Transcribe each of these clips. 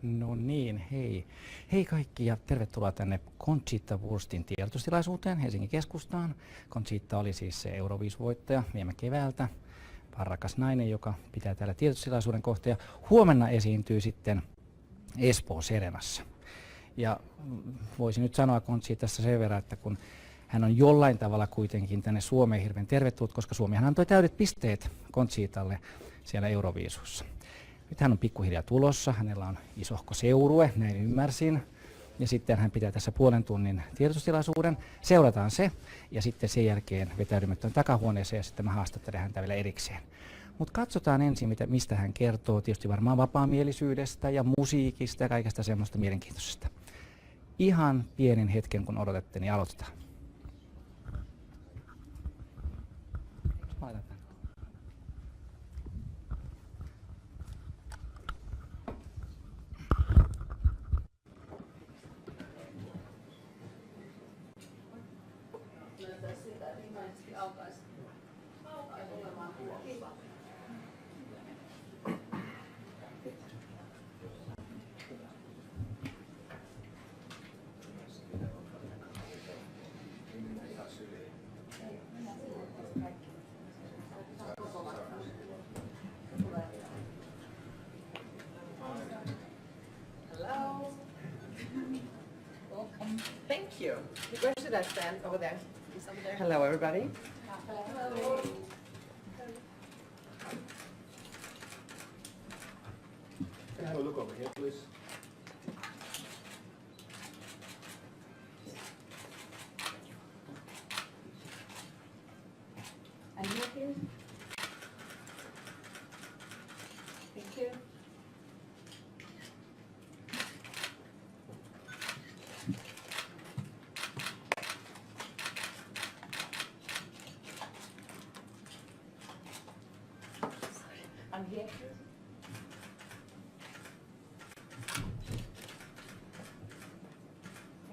No niin, hei. Hei kaikki ja tervetuloa tänne Conchita Wurstin tiedotustilaisuuteen Helsingin keskustaan. Conchita oli siis se Euroviisuvoittaja viime keväältä. Rakas nainen, joka pitää täällä tiedotustilaisuuden kohta. Ja huomenna esiintyy sitten Espoon Serenassa. Ja voisin nyt sanoa Conchitassa sen verran, että kun hän on jollain tavalla kuitenkin tänne Suomeen hirveän tervetullut, koska Suomihan antoi täydet pisteet Conchitalle siellä Euroviisussa. Nyt hän on pikkuhiljaa tulossa, hänellä on isohko seurue, näin ymmärsin. Ja sitten hän pitää tässä puolen tunnin tiedotustilaisuuden. Seurataan se ja sitten sen jälkeen vetäydymme tuon takahuoneeseen ja sitten mä haastattelen häntä vielä erikseen. Mutta katsotaan ensin, mistä hän kertoo. Tietysti varmaan vapaamielisyydestä ja musiikista ja kaikesta semmoista mielenkiintoisesta. Ihan pienin hetken kun odotatte, niin aloitetaan. Thank you. Where should I stand? Over there. Over there. Hello, everybody. Hello. Can I have a look over here, please? And here, please. Thank you. I'm here.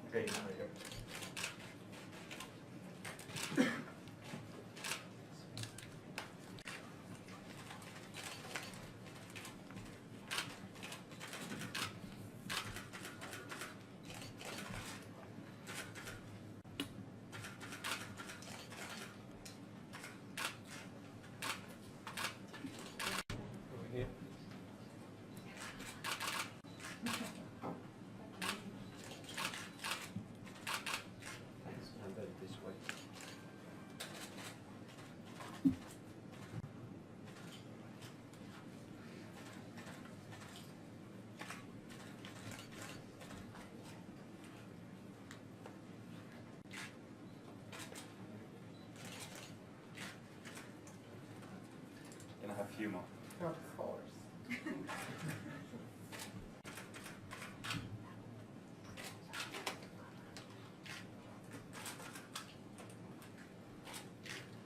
Okay, now we go. Over here. Stand it this way. Can I have a few more? Of course.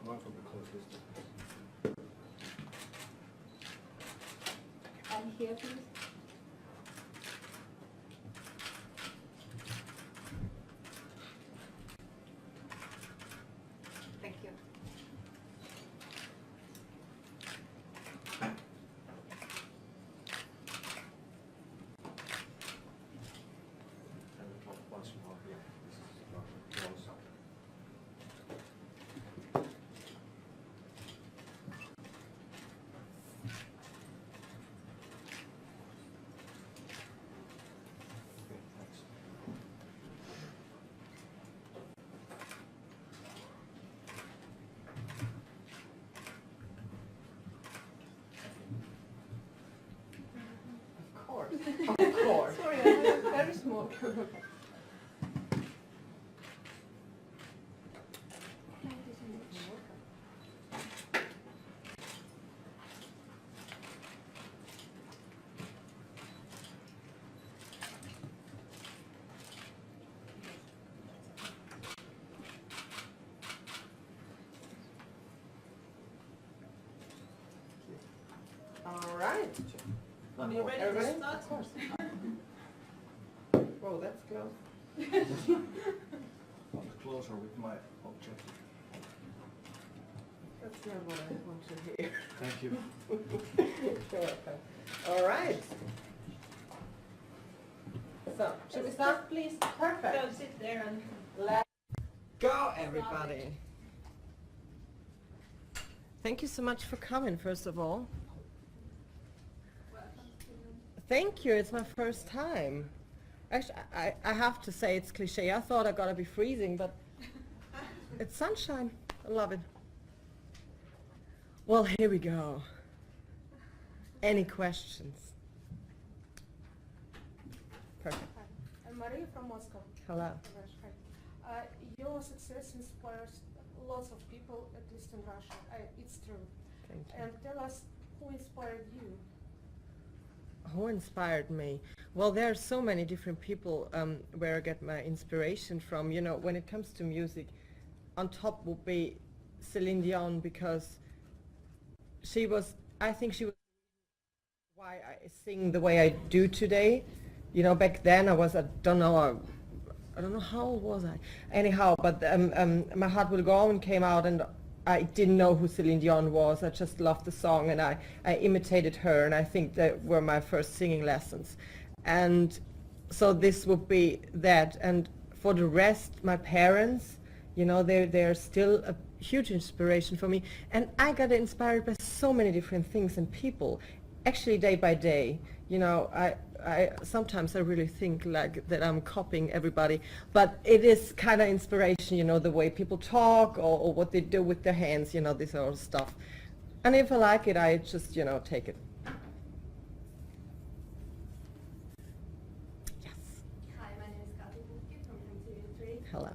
One from the closest. And here, please. Thank you. And once more here. This is close up. Okay, thanks. Of course. Of course. Sorry, I have a very small group. All right. One You more. ready Everybody? to start? Of course. Whoa, that's close. Come closer with my object. That's not what I want to hear. Thank you. You're welcome. All right. So, should we start, please? Perfect. Go sit there and Let's go, everybody. Thank you so much for coming, first of all. Thank you, it's my first time. Actually, I have to say it's cliche. I thought I gotta be freezing, but it's sunshine. I love it. Well, here we go. Any questions? Perfect. Hi, I'm Maria from Moscow. Hello. Hi. Your success inspires lots of people, at least in Russia. It's true. Thank you. And tell us who inspired you. Who inspired me? Well, there are so many different people where I get my inspiration from. You know, when it comes to music, on top would be Celine Dion, because she was, I think she was why I sing the way I do today. You know, back then I don't know how old was I? Anyhow, but My Heart Will Go On came out, and I didn't know who Celine Dion was. I just loved the song, and I imitated her, and I think that were my first singing lessons. And so this would be that. And for the rest, my parents, you know, they're still a huge inspiration for me. And I got inspired by so many different things and people, actually day by day. You know, I sometimes I really think like that I'm copying everybody, but it is kind of inspiration, you know, the way people talk or what they do with their hands, you know, this all stuff. And if I like it, I just, you know, take it. Yes. Hi, my name is Kati Pukki from TV3. Hello.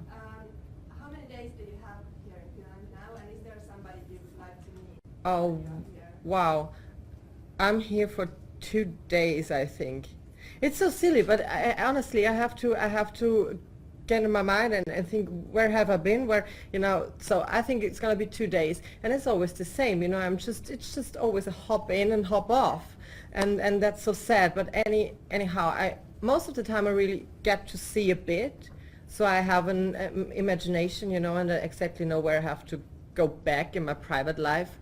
How many days do you have here in Finland now, and is there somebody you would like to meet? Oh, while you're here? wow. I'm here for 2 days, I think. It's so silly, but honestly, I have to get in my mind and think, where have I been? Where, you know, so I think it's gonna be 2 days, and it's always the same, you know. It's just always a hop in and hop off, and that's so sad. But anyhow, most of the time I really get to see a bit, so I have an imagination, you know, and I exactly know where I have to go back in my private life,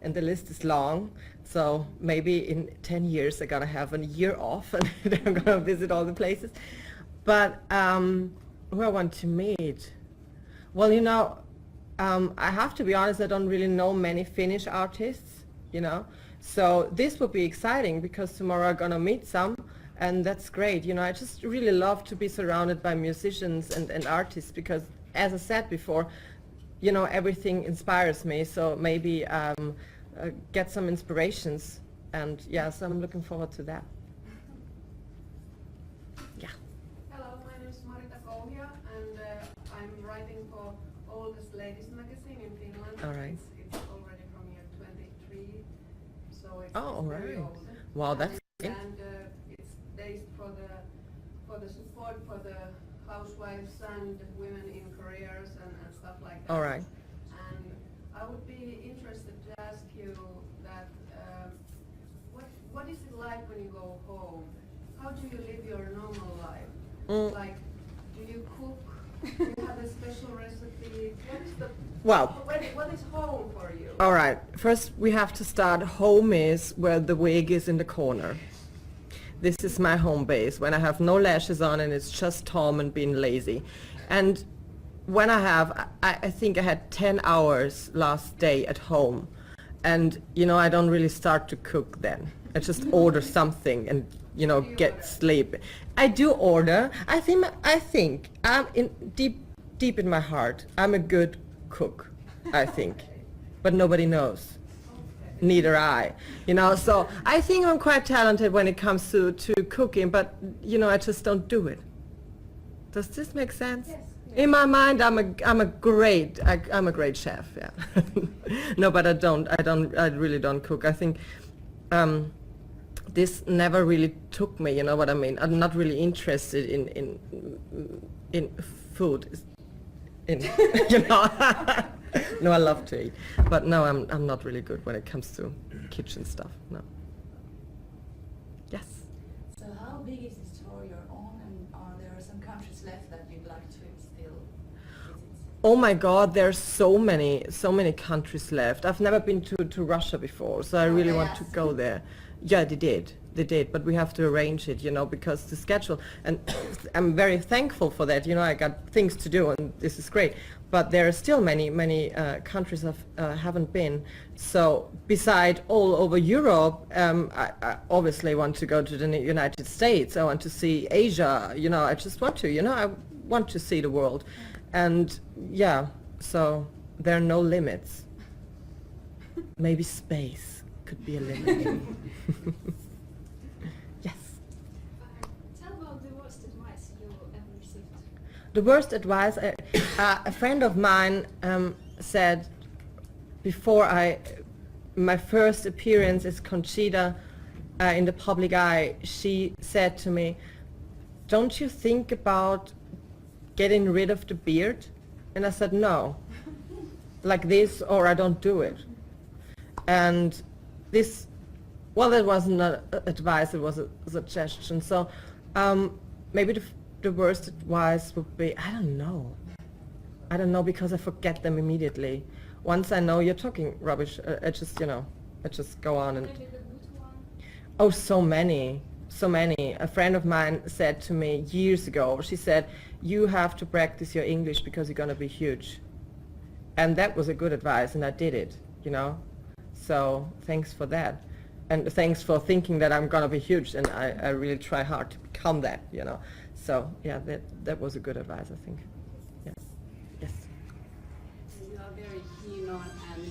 and the list is long. So maybe in 10 years I'm gonna have a year off and I'm gonna visit all the places. But who I want to meet? Well, you know, I have to be honest, I don't really know many Finnish artists, you know. So this would be exciting because tomorrow I'm gonna meet some, and that's great. You know, I just really love to be surrounded by musicians and artists because, as I said before, you know, everything inspires me. So maybe get some inspirations, and yeah, so I'm looking forward to that. Yeah. Hello, my name is Marita Kouhia, and I'm writing for Oldest Ladies magazine in Finland. All right. It's already from year 23, so it's Oh, very right. old. Wow, that's And it's based for the support for the housewives and women in careers and stuff like that. all right. And I would be interested to ask you that what is it like when you go home? How do you live your normal life? Like, do you cook? Do you have a special recipe? What is the Wow. what is home for you? All right. First, we have to start. Home is where the wig is in the corner. This is my home base when I have no lashes on and it's just Tom and being lazy. And when I think I had 10 hours last day at home, and you know, I don't really start to cook then. I just order something and, you know, get sleep. I do order. I think I'm deep in my heart, I'm a good cook, I think, but nobody knows. Neither I, you know. So I think I'm quite talented when it comes to cooking, but you know, I just don't do it. Does this make sense? Yes. In my mind, I'm a great chef. Yeah. No, but I really don't cook. I think this never really took me. You know what I mean? I'm not really interested in food. You know. No, I love to eat, but no, I'm not really good when it comes to kitchen stuff. No. Yes. So how big is this tour you're on, and are there some countries left that you'd like to still visit? Oh my God, there's so many countries left. I've never been to Russia before, so I really want to go there. Yeah, they did, but we have to arrange it, because the schedule, and I'm very thankful for that, I got things to do and this is great, but there are still many countries I haven't been. So beside all over Europe, I obviously want to go to the United States, I want to see Asia, I just want to, I want to see the world. And yeah, so there are no limits. Maybe space could be a limit. Yes. Tell about the worst advice you ever received. The worst advice, a friend of mine said before my first appearance as Conchita in the public eye, she said to me, "Don't you think about getting rid of the beard?" And I said, "No, like this or I don't do it." And this, well, that wasn't advice, it was a suggestion. So maybe the worst advice would be, I don't know, because I forget them immediately. Once I know you're talking rubbish, I just go on. And Maybe the good one. oh, so many. A friend of mine said to me years ago, she said, "You have to practice your English because you're going to be huge." And that was a good advice, and I did it, So thanks for that. And thanks for thinking that I'm going to be huge, and I really try hard to become that, So yeah, that was a good advice, I think. Yes. Yes. So you are very keen on and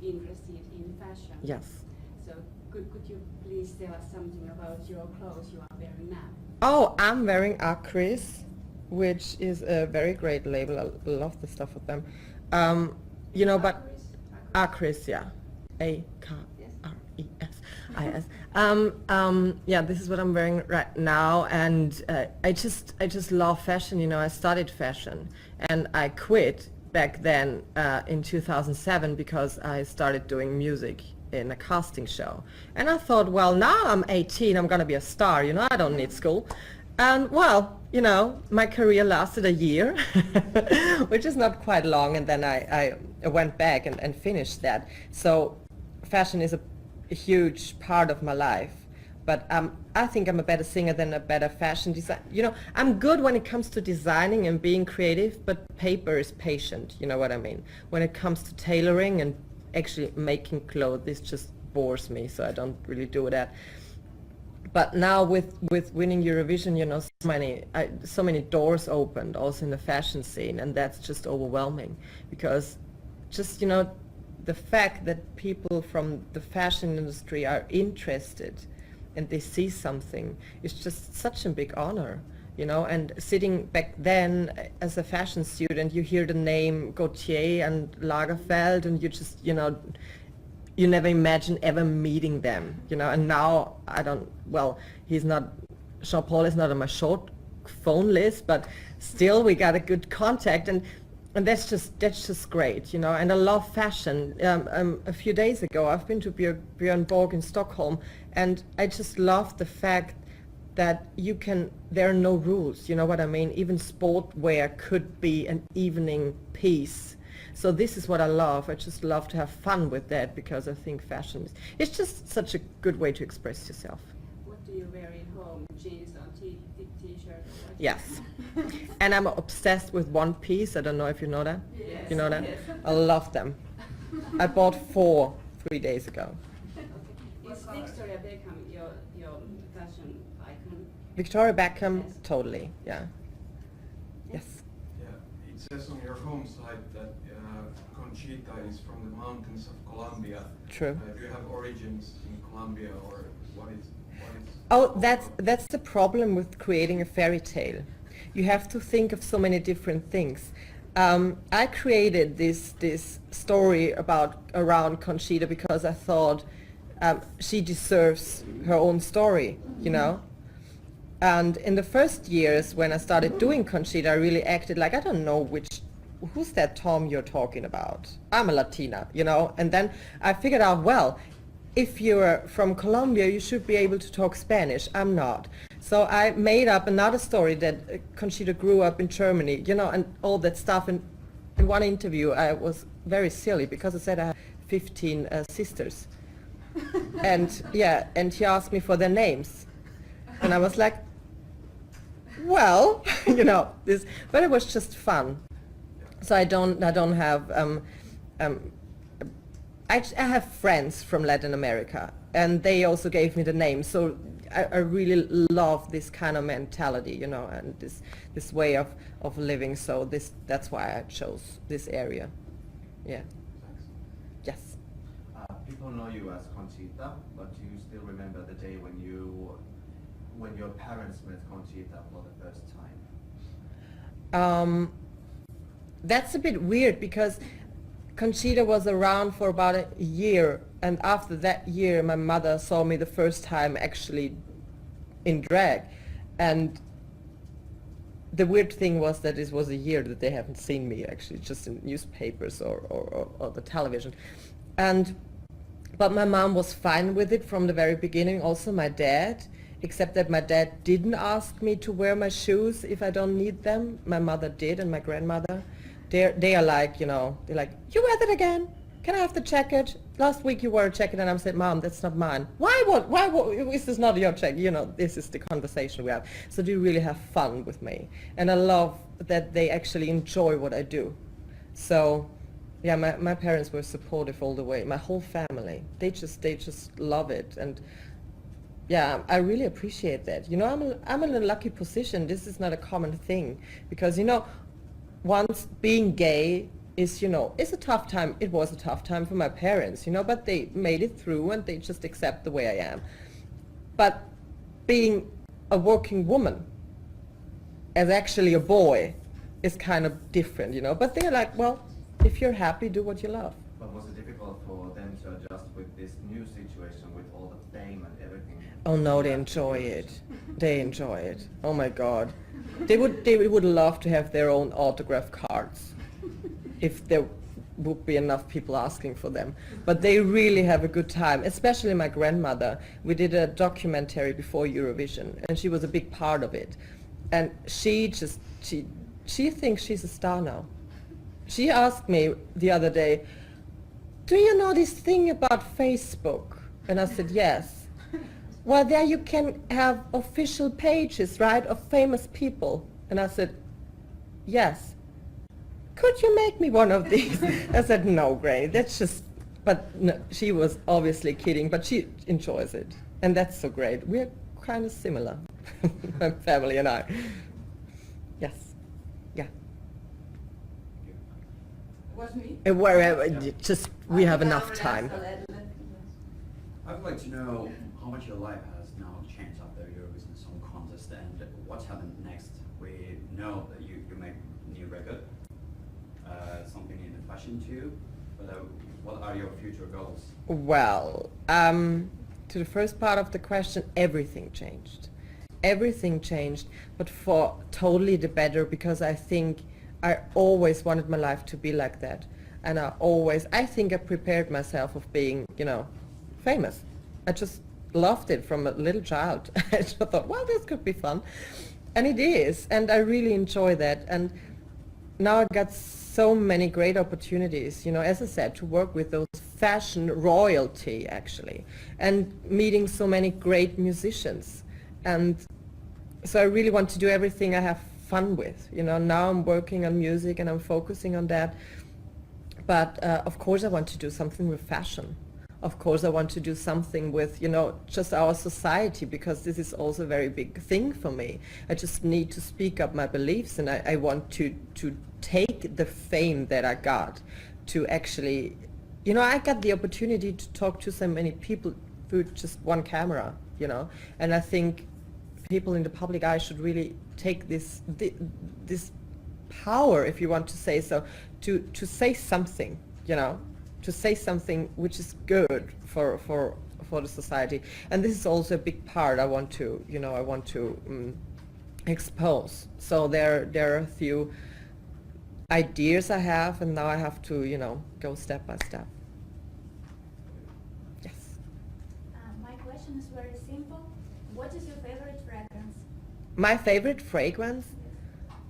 interested in fashion. Yes. So could you please tell us something about your clothes you are wearing now? Oh, I'm wearing Acris, which is a very great label. I love the stuff with them. But Acris, yeah. A-K-R-E-S. I-S. Yeah, this is what I'm wearing right now, and I just love fashion. I studied fashion, and I quit back then in 2007 because I started doing music in a casting show. And I thought, well, now I'm 18, I'm gonna be a star, I don't need school. And well, my career lasted a year, which is not quite long, and then I went back and finished that. So fashion is a huge part of my life. But I think I'm a better singer than a better fashion designer. I'm good when it comes to designing and being creative, but paper is patient, you know what I mean? When it comes to tailoring and actually making clothes, this just bores me, so I don't really do that. But now with winning Eurovision, so many doors opened also in the fashion scene, and that's just overwhelming, because just, the fact that people from the fashion industry are interested and they see something is just such a big honor, and sitting back then as a fashion student, you hear the name Gautier and Lagerfeld, and you just, you never imagine ever meeting them, and now Jean-Paul is not on my short phone list, but still we got a good contact, and that's just great, and I love fashion. A few days ago I've been to Björn Borg in Stockholm, and I just love the fact that there are no rules, you know what I mean? Even sportwear could be an evening piece. So this is what I love. I just love to have fun with that, because I think fashion it's just such a good way to express yourself. What do you wear in home? Jeans or t-shirt? Yes. And I'm obsessed with one piece. I don't know if you know that. Yes. You know that? Yes. I love them. I bought 4 3 days ago. Is Victoria Beckham your fashion icon? Victoria Beckham, Yes. totally, yeah. Yes. Yeah, it says on your home site that Conchita is from the mountains of Colombia. True. Do you have origins in Colombia, or what is? Oh, that's the problem with creating a fairy tale. You have to think of so many different things. I created this story around Conchita because I thought she deserves her own story, And in the first years when I started doing Conchita, I really acted like, I don't know who's that Tom you're talking about? I'm a Latina, And then I figured out, well, if you're from Colombia, you should be able to talk Spanish. I'm not. So I made up another story that Conchita grew up in Germany, and all that stuff. And In one interview, I was very silly because I said I have 15 sisters. And yeah, and he asked me for their names. And I was like, well, you know, this, but it was just fun. So I don't have, I have friends from Latin America, and they also gave me the name. So I really love this kind of mentality, you know, and this way of living. So that's why I chose this area. Yeah. Yes. People know you as Conchita, but do you still remember the day when your parents met Conchita for the first time? That's a bit weird because Conchita was around for about a year, and after that year my mother saw me the first time actually in drag. And the weird thing was that it was a year that they haven't seen me actually, just in newspapers or the television. But my mom was fine with it from the very beginning, also my dad, except that my dad didn't ask me to wear my shoes if I don't need them. My mother did, and my grandmother. They are like, you know, they're like, you wear that again? Can I have the jacket? Last week you wore a jacket, and I said, Mom, that's not mine. Why is this not your jacket? You know, this is the conversation we have. So they really have fun with me. And I love that they actually enjoy what I do. So, yeah, my parents were supportive all the way. My whole family, they just love it. And yeah, I really appreciate that. You know, I'm in a lucky position. This is not a common thing because, you know, once being gay is, you know, it's a tough time. It was a tough time for my parents, you know, but they made it through and they just accept the way I am. But being a working woman as actually a boy is kind of different, you know, but they're like, well, if you're happy, do what you love. But was it difficult for them to adjust with this new situation with all the fame and everything? Oh no, they enjoy it. They enjoy it. Oh my God. They would love to have their own autograph cards if there would be enough people asking for them. But they really have a good time, especially my grandmother. We did a documentary before Eurovision, and she was a big part of it. And she thinks she's a star now. She asked me the other day, do you know this thing about Facebook? And I said, yes. Well, there you can have official pages, right, of famous people. And I said, yes. Could you make me one of these? I said, no, Granny, that's just, but no, she was obviously kidding, but she enjoys it. And that's so great. We're kind of similar, my family and I. Yes, yeah. Was me? Wherever, just, we have enough time. I'd like to know how much your life has now changed after Eurovision Song Contest and what's happened next. We know that you make new record, something in the fashion too, but what are your future goals? Well, to the first part of the question, everything changed. Everything changed, but for totally the better, because I think I always wanted my life to be like that. And I think I prepared myself of being, you know, famous. I just loved it from a little child. I just thought, well, this could be fun. And it is, and I really enjoy that. And now I got so many great opportunities, you know, as I said, to work with those fashion royalty, actually, and meeting so many great musicians. And so I really want to do everything I have fun with. You know, now I'm working on music and I'm focusing on that. But of course I want to do something with fashion. Of course I want to do something with, you know, just our society, because this is also a very big thing for me. I just need to speak up my beliefs, and I want to take the fame that I got to actually, you know, I got the opportunity to talk to so many people through just one camera, you know, and I think people in the public eye should really take this power, if you want to say so, to say something, you know, to say something which is good for the society. And this is also a big part I want to, you know, expose. So there are a few ideas I have, and now I have to, you know, go step by step. Yes. My question is very simple. What is your favorite fragrance? My favorite fragrance?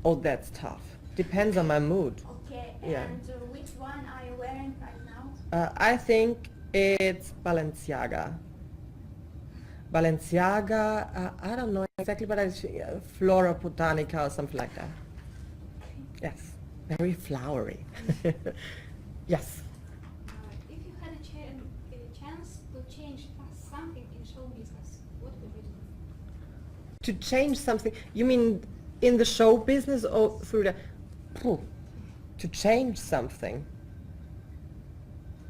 Oh, that's tough. Depends on my mood. Okay. Yeah. And which one are you wearing right now? I think it's Balenciaga. Balenciaga, I don't know exactly, but it's Flora Botanica or something like that. Yes, very flowery. Yes. If you had a chance to change something in show business, what would you do? To change something, you mean in the show business or through the... To change something?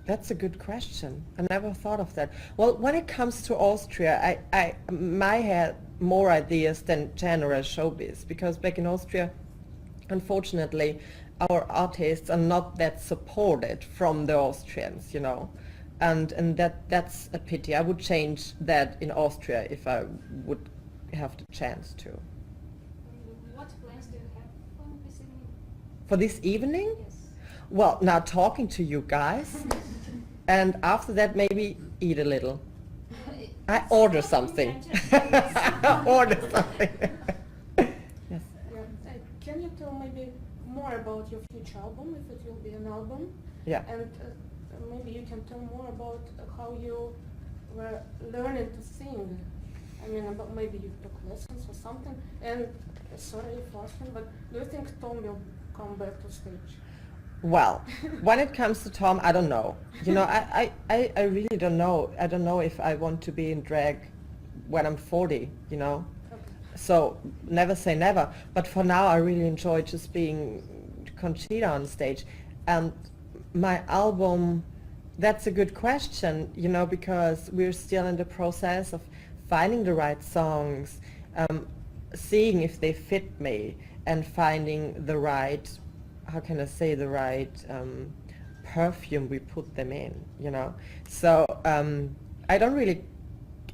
That's a good question. I never thought of that. Well, when it comes to Austria, I might have more ideas than general showbiz, because back in Austria, unfortunately, our artists are not that supported from the Austrians, you know, and that's a pity. I would change that in Austria if I would have the chance to. What plans do you have for this evening? For this evening? Yes. Well, now talking to you guys, and after that maybe eat a little. I order something. Order something. Yes. Can you tell maybe more about your future album, if it will be an album? Yeah. And maybe you can tell more about how you were learning to sing. I mean, about maybe you took lessons or something. And sorry for asking, but do you think Tom will come back to stage? Well, when it comes to Tom, I don't know. You know, I really don't know. I don't know if I want to be in drag when I'm 40, you know. Okay. So never say never. But for now, I really enjoy just being Conchita on stage. And my album, that's a good question, you know, because we're still in the process of finding the right songs, seeing if they fit me, and finding the right, how can I say, the right perfume we put them in, you know. So I don't really,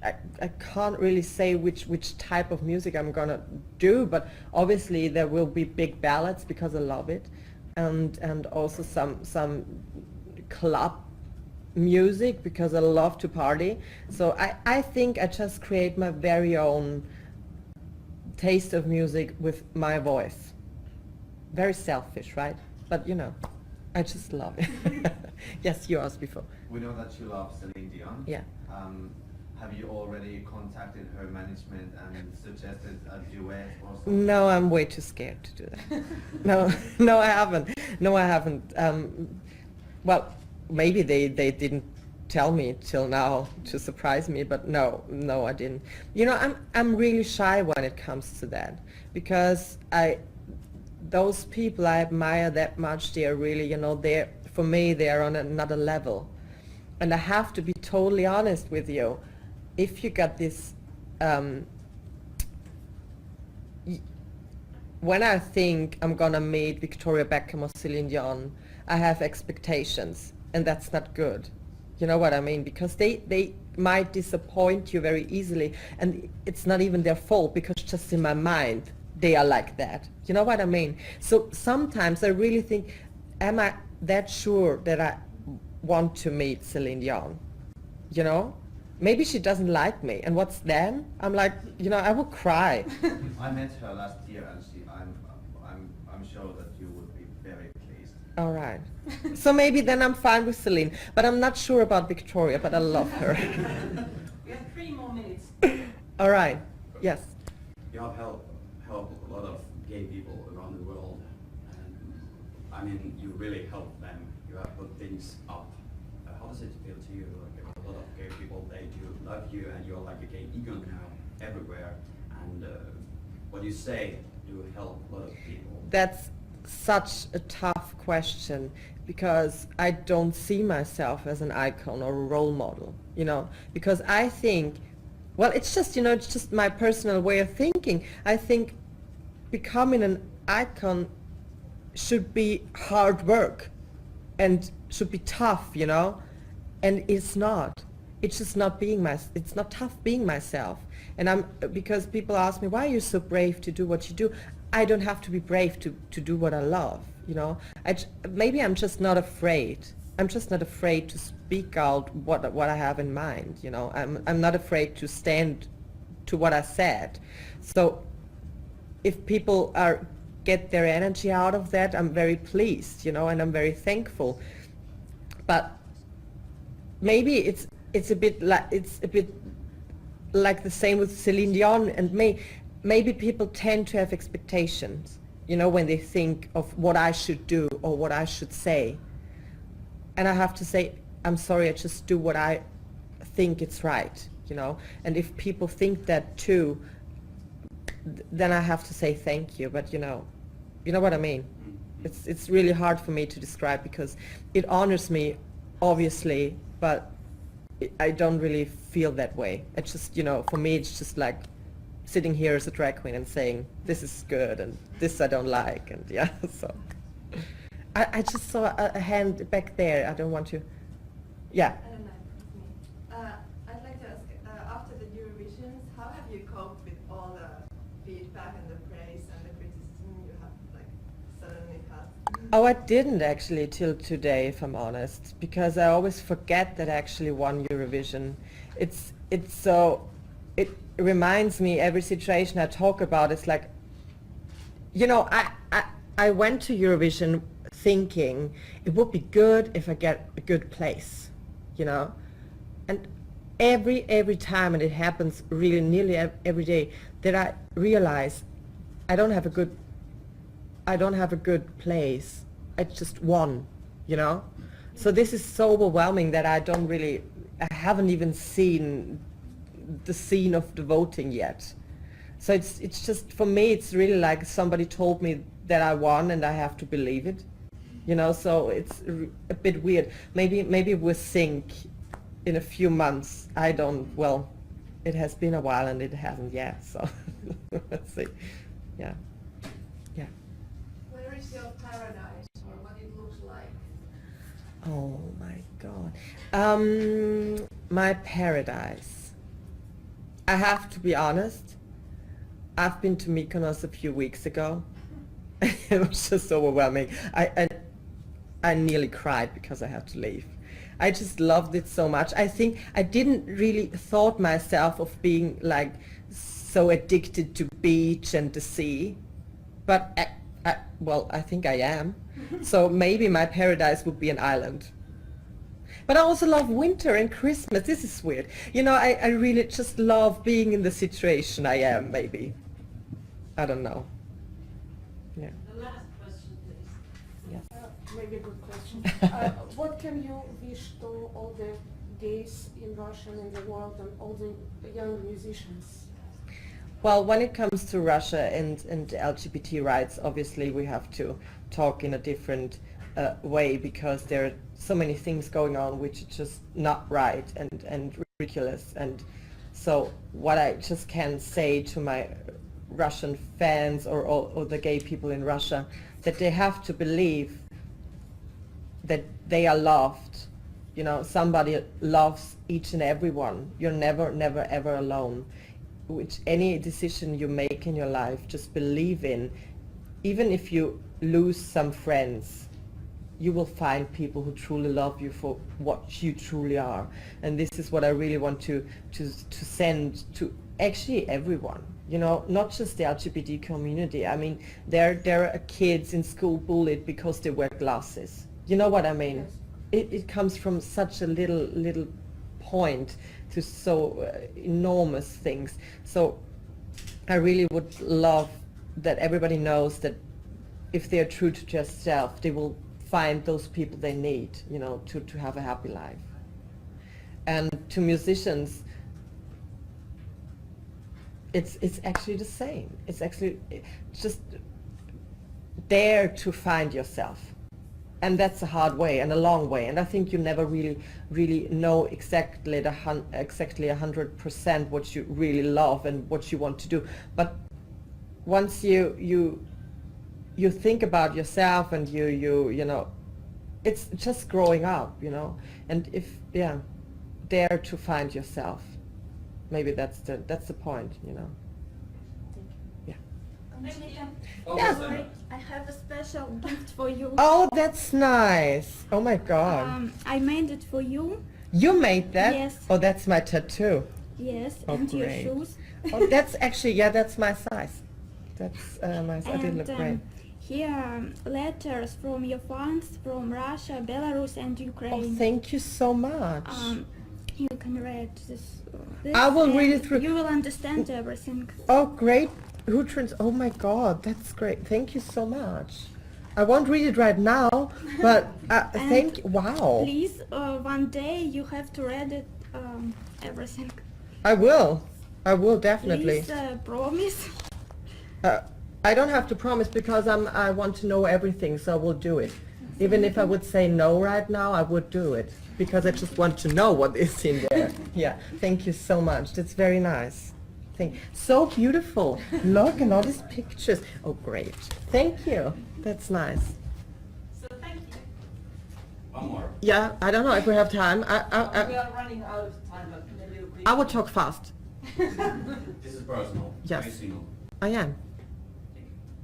I can't really say which type of music I'm gonna do, but obviously there will be big ballads because I love it, and also some club music because I love to party. So I think I just create my very own taste of music with my voice. Very selfish, right? But you know, I just love it. Yes, you asked before. We know that you love Celine Dion. Yeah. Have you already contacted her management and suggested a duet or something? No, I'm way too scared to do that. No, I haven't. No, I haven't. Well, maybe they didn't tell me till now to surprise me, but no, I didn't. You know, I'm really shy when it comes to that, because those people I admire that much, they are really, you know, for me, they are on another level. And I have to be totally honest with you. If you got this, when I think I'm gonna meet Victoria Beckham or Celine Dion, I have expectations, and that's not good. You know what I mean? Because they might disappoint you very easily, and it's not even their fault, because just in my mind, they are like that. You know what I mean? So sometimes I really think, am I that sure that I want to meet Celine Dion? You know? Maybe she doesn't like me, and what's then? I'm like, you know, I would cry. I met her last year, and I'm sure that you would be very pleased. All right. So maybe then I'm fine with Celine, but I'm not sure about Victoria, but I love her. We have 3 more minutes. All right. Yes. You have helped a lot of gay people around the world, and I mean, you really help them. You have put things up. How does it feel to you? Like a lot of gay people, they do love you, and you're like a gay icon now everywhere. And what you say do help a lot of people. That's such a tough question, because I don't see myself as an icon or a role model, you know, because I think, well, it's just, you know, it's just my personal way of thinking. I think becoming an icon should be hard work and should be tough, you know, and it's not. It's just not being it's not tough being myself. And because people ask me, why are you so brave to do what you do? I don't have to be brave to do what I love, you know. Maybe I'm just not afraid. I'm just not afraid to speak out what I have in mind, you know. I'm not afraid to stand to what I said. So if people are get their energy out of that, I'm very pleased, you know, and I'm very thankful. But maybe it's a bit like the same with Celine Dion and me. Maybe people tend to have expectations, you know, when they think of what I should do or what I should say. And I have to say, I'm sorry, I just do what I think it's right, you know. And if people think that too, then I have to say thank you. But you know what I mean. It's really hard for me to describe because it honors me, obviously, but I don't really feel that way. It's just, you know, for me it's just like sitting here as a drag queen and saying this is good and this I don't like, and yeah. So I just saw a hand back there. I don't want to. Yeah. I don't know. I'd like to ask, after the Eurovisions, how have you coped with all the feedback and the praise and the criticism you have suddenly had? Oh, I didn't actually till today, if I'm honest, because I always forget that I actually won Eurovision. It's so, it reminds me every situation I talk about. It's like, you know, I went to Eurovision thinking it would be good if I get a good place, you know, and every time, and it happens really nearly every day, that I realize I don't have a good place. I just won, you know. So this is so overwhelming that I haven't even seen the scene of the voting yet. So it's just, for me, it's really like somebody told me that I won and I have to believe it, you know. So it's a bit weird. Maybe we'll sync in a few months. Well, it has been a while and it hasn't yet, so let's see. Yeah. Where is your paradise, or what it looks like? Oh my God. My paradise. I have to be honest. I've been to Mykonos a few weeks ago. It was just overwhelming. I nearly cried because I had to leave. I just loved it so much. I think I didn't really thought myself of being like so addicted to beach and the sea, but I think I am. So maybe my paradise would be an island. But I also love winter and Christmas. This is weird. You know, I really just love being in the situation I am, maybe. I don't know. Yeah. The last question, please. Yes. Maybe a good question. What can you wish to all the gays in Russia and in the world and all the young musicians? Well, when it comes to Russia and LGBT rights, obviously we have to talk in a different way, because there are so many things going on which are just not right and ridiculous. And so what I just can say to my Russian fans or the gay people in Russia, that they have to believe that they are loved. You know, somebody loves each and every one. You're never ever alone. Which any decision you make in your life, just believe in. Even if you lose some friends, you will find people who truly love you for what you truly are. And this is what I really want to send to actually everyone. You know, not just the LGBT community. I mean, there are kids in school bullied because they wear glasses. You know what I mean? Yes. It comes from such a little point to so enormous things. So I really would love that everybody knows that if they're true to their self, they will find those people they need, you know, to have a happy life. And to musicians, it's actually the same. It's actually just dare to find yourself. And that's a hard way and a long way. And I think you never really know exactly 100% what you really love and what you want to do. But once you think about yourself and you know, it's just growing up, you know. And dare to find yourself. Maybe that's the point, you know. Yeah. Yeah. I have a special gift for you. Oh, that's nice. Oh my God. I made it for you. You made that? Yes. Oh, that's my tattoo. Yes, Oh, and great. your shoes. Oh, that's actually, yeah, that's my size. That's nice. I did look great. Here letters from your fans from Russia, Belarus and Oh, Ukraine. thank you so much. You can read this. I will read and it through. You will understand everything. Oh, great. Oh my God, that's great. Thank you so much. I won't read it right now, but wow. Please, one day you have to read it, everything. I will definitely. Please promise. I don't have to promise because I want to know everything, so I will do it. Even if I would say no right now, I would do it because I just want to know what is in there. Yeah, thank you so much. That's very nice. So beautiful. Look at all these pictures. Oh, great. Thank you. That's nice. So thank you. One more. Yeah, I don't know if we have time. We are running out of time, but maybe we... I will talk fast. This is personal. Yes. Are you single? I am.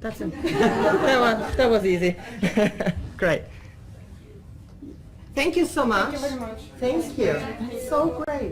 That's it. that was easy. Great. Thank you so much. Thank you very much. Thank you. So great.